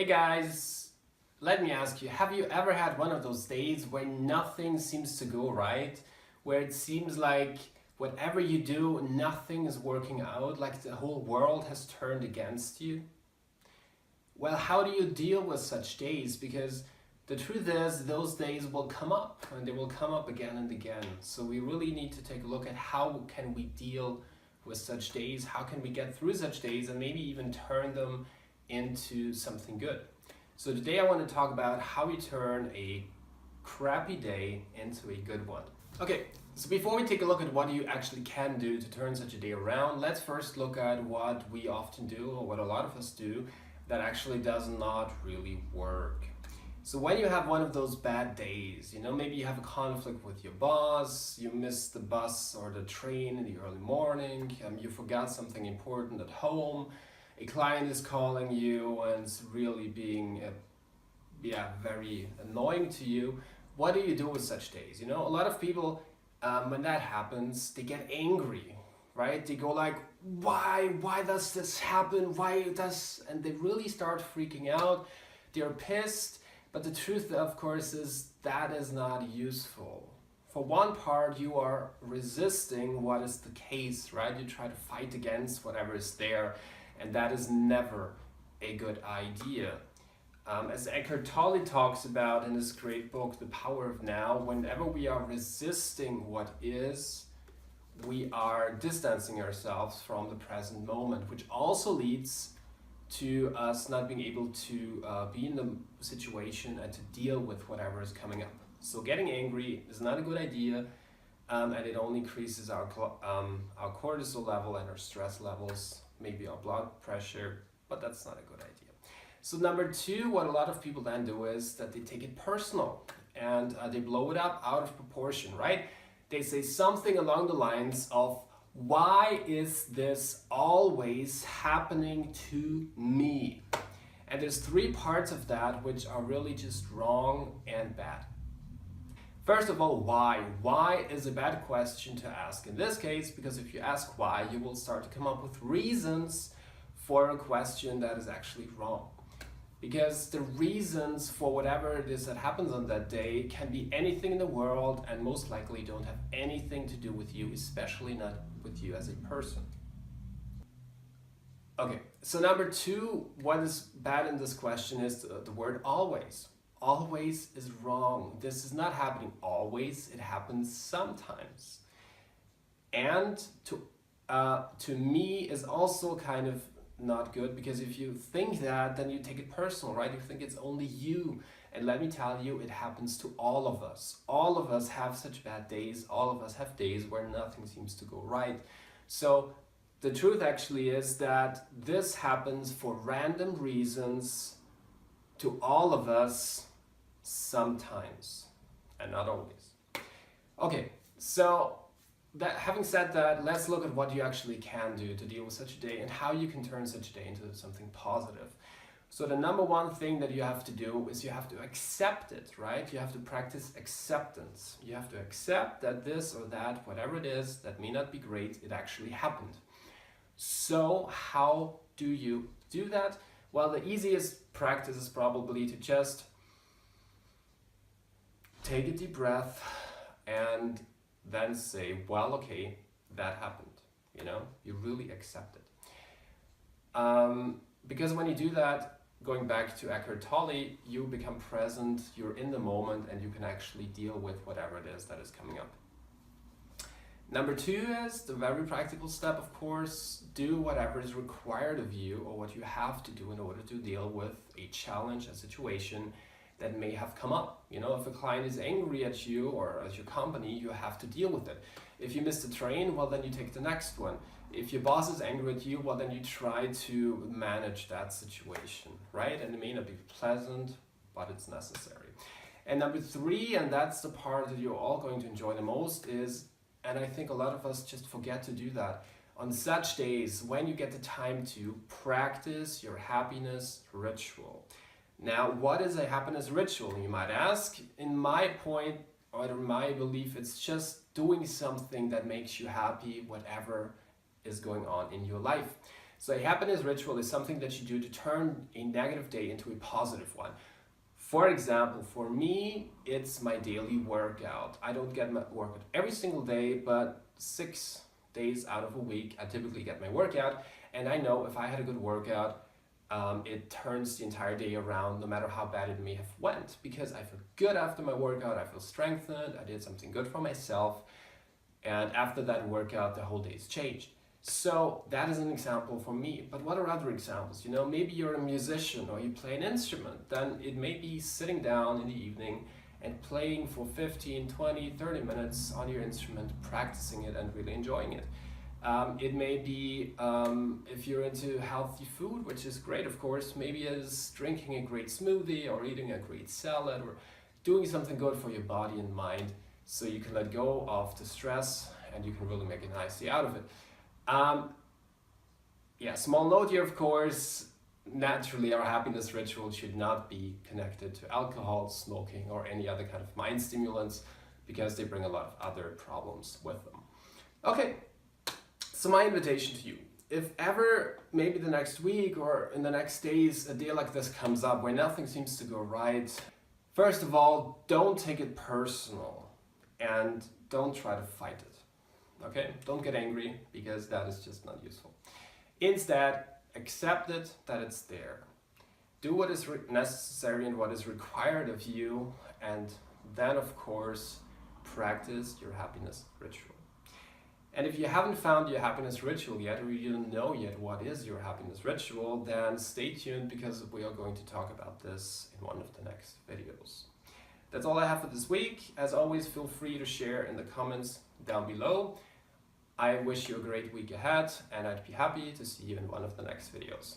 Hey guys, let me ask you, have you ever had one of those days where nothing seems to go right? Where it seems like whatever you do, nothing is working out, like the whole world has turned against you? Well, how do you deal with such days? Because the truth is, those days will come up and they will come up again and again. So we really need to take a look at how can we deal with such days, how can we get through such days and maybe even turn them into something good. So today I want to talk about how we turn a crappy day into a good one. Okay, so before we take a look at what you actually can do to turn such a day around, let's first look at what we often do, or what a lot of us do, that actually does not really work. So when you have one of those bad days, maybe you have a conflict with your boss, you missed the bus or the train in the early morning, you forgot something important at home, a client is calling you and it's really being very annoying to you. What do you do with such days? A lot of people, when that happens, they get angry, right? They go like, why does this happen? And they really start freaking out. They're pissed. But the truth, of course, is that is not useful. For one part, you are resisting what is the case, right? You try to fight against whatever is there, and that is never a good idea. As Eckhart Tolle talks about in his great book, The Power of Now, whenever we are resisting what is, we are distancing ourselves from the present moment, which also leads to us not being able to be in the situation and to deal with whatever is coming up. So getting angry is not a good idea, and it only increases our cortisol level and our stress levels, maybe our blood pressure, but that's not a good idea. So number two, what a lot of people then do is that they take it personal and they blow it up out of proportion, right? They say something along the lines of, why is this always happening to me? And there's three parts of that which are really just wrong and bad. First of all, why? Why is a bad question to ask in this case, because if you ask why, you will start to come up with reasons for a question that is actually wrong. Because the reasons for whatever it is that happens on that day can be anything in the world and most likely don't have anything to do with you, especially not with you as a person. Okay, so number two, what is bad in this question is the word always. Always is wrong. This is not happening always, it happens sometimes. And to me is also kind of not good, because if you think that, then you take it personal, right? You think it's only you. And let me tell you, it happens to all of us. All of us have such bad days. All of us have days where nothing seems to go right. So the truth actually is that this happens for random reasons to all of us sometimes, and not always. Okay, so having said that, let's look at what you actually can do to deal with such a day and how you can turn such a day into something positive. So the number one thing that you have to do is you have to accept it, right? You have to practice acceptance. You have to accept that this or that, whatever it is, that may not be great, it actually happened. So how do you do that? Well, the easiest practice is probably to just take a deep breath and then say, well, okay, that happened. You really accept it. Because when you do that, going back to Eckhart Tolle, you become present, you're in the moment, and you can actually deal with whatever it is that is coming up. Number two is the very practical step, of course, do whatever is required of you or what you have to do in order to deal with a challenge, a situation that may have come up. If a client is angry at you or at your company, you have to deal with it. If you miss the train, well, then you take the next one. If your boss is angry at you, well, then you try to manage that situation, right? And it may not be pleasant, but it's necessary. And number three, and that's the part that you're all going to enjoy the most, is, and I think a lot of us just forget to do that, on such days, when you get the time to practice your happiness ritual. Now, what is a happiness ritual, you might ask? In my point, or in my belief, it's just doing something that makes you happy, whatever is going on in your life. So a happiness ritual is something that you do to turn a negative day into a positive one. For example, for me, it's my daily workout. I don't get my workout every single day, but 6 days out of a week, I typically get my workout. And I know if I had a good workout, it turns the entire day around, no matter how bad it may have went, because I feel good after my workout, I feel strengthened, I did something good for myself, and after that workout, the whole day's changed. So that is an example for me. But what are other examples? Maybe you're a musician or you play an instrument. Then it may be sitting down in the evening and playing for 15, 20, 30 minutes on your instrument, practicing it and really enjoying it. It may be, if you're into healthy food, which is great, of course, maybe it's drinking a great smoothie or eating a great salad or doing something good for your body and mind so you can let go of the stress and you can really make a nice day out of it. Small note here, of course, naturally our happiness ritual should not be connected to alcohol, smoking, or any other kind of mind stimulants because they bring a lot of other problems with them. Okay, so my invitation to you, if ever maybe the next week or in the next days a day like this comes up where nothing seems to go right, first of all, don't take it personal and don't try to fight it. Okay, don't get angry because that is just not useful. Instead, accept it that it's there. Do what is necessary and what is required of you, and then of course practice your happiness ritual. And if you haven't found your happiness ritual yet, or you don't know yet what is your happiness ritual, then stay tuned because we are going to talk about this in one of the next videos. That's all I have for this week. As always, feel free to share in the comments down below. I wish you a great week ahead, and I'd be happy to see you in one of the next videos.